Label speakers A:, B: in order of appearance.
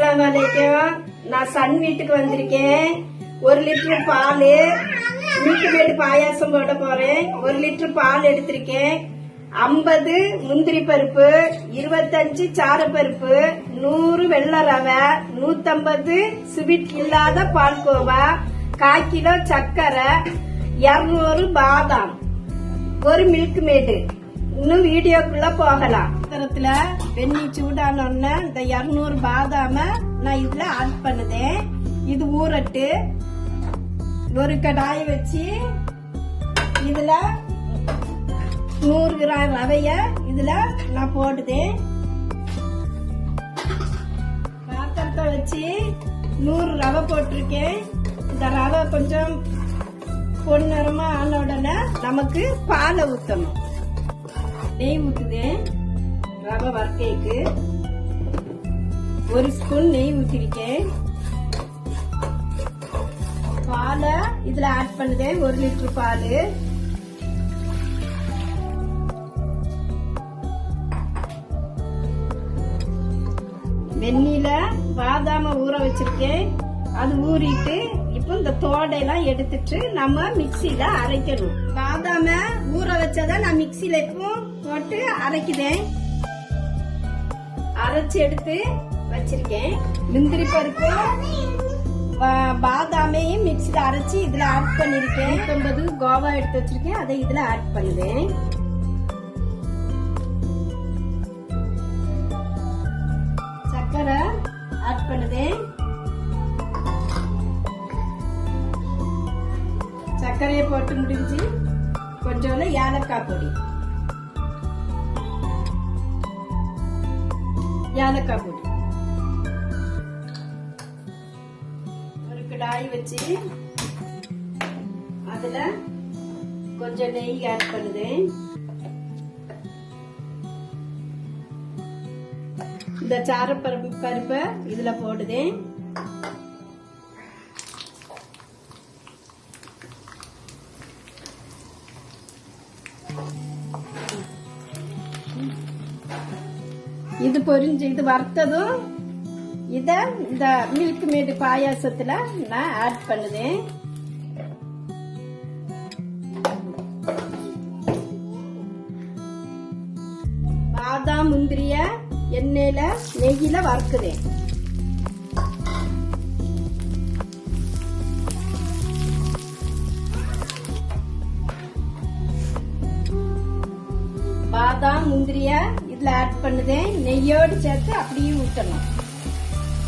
A: நான் சன் வீட்டுக்கு வந்திருக்கேன். 1 லிட்டர் பால், மில்க் மேட் பாயாசம் போட போறேன். 1 லிட்டர் பால் எடுத்திருக்கேன். 50 முந்திரி பருப்பு, 25 சாரப்பருப்பு, 100 வெள்ளை ரவை, 150 ஸ்வீட் இல்லாத பால்கோவா, 1/4 கிலோ சர்க்கரை, 200 பாதாம், 1 மில்க் மேட். இன்னும் வீடியோக்குள்ள போகலாம். பாத்திரத்துல வெந்நீர் சூடானோன்னு இந்த 200 பாதாம நான் இதுல ஆட் பண்ணுதேன். இது ஊறட்டு. ஒரு கடாய் வச்சு இதுல 100 கிராம் ரவைய இதுல நான் போடுதேன். பாத்திரத்தை வச்சு 100 ரவை போட்டிருக்கேன். இந்த ரவை கொஞ்சம் பொன்னிறமா ஆன உடனே நமக்கு பாலை ஊத்தணும். நெய் ஊத்துதேன். ரவை வறுக்கைக்கு 1 ஸ்பூன் நெய் ஊத்திருக்கேன். பாலை இதுல ஆட் பண்ணுதேன். 1 லிட்டர் பால். வெந்நீல பாதாம ஊற வச்சிருக்கேன். அது ஊறிட்டு இப்போ இந்த தோடையெல்லாம் எடுத்துட்டு நம்ம மிக்சியில அரைக்கணும். பாதாம ஊற வச்சத நான் மிக்சியில இப்போ போட்டு அரைக்குதேன். அரைச்சு எடுத்து வச்சிருக்கேன். முந்திரி பருப்பு பாதாமையும் மிக்சியில அரைச்சு இதுல ஆட் பண்ணிருக்கேன். 50 கோவா எடுத்து வச்சிருக்கேன். அதை இதுல ஆட் பண்ணுவேன். சர்க்கரை ஆட் பண்ணுவேன். சர்க்கரையை போட்டு முடிஞ்சு கொஞ்சோண்டு ஏலக்காய் பொடி, ஏலக்காய் பொடி. ஒரு கடாய் வச்சு அதுல கொஞ்சம் நெய் ஆட் பண்ணுவேன். இந்த சாரப்பருப்பை இதுல போடுதேன். இது பொரிஞ்சு இது வறுத்ததும் இத இந்த மில்க் மேட் பாயாசத்துல நான் ஆட் பண்ணுவேன். பாதாம் முந்திரிய எண்ணெயில நெய்யில வறுக்குறேன். பாதாம் முந்திரிய இதுல ஆட் பண்ணுதேன். நெய்யோடு சேர்த்து அப்படியே ஊற்றணும்.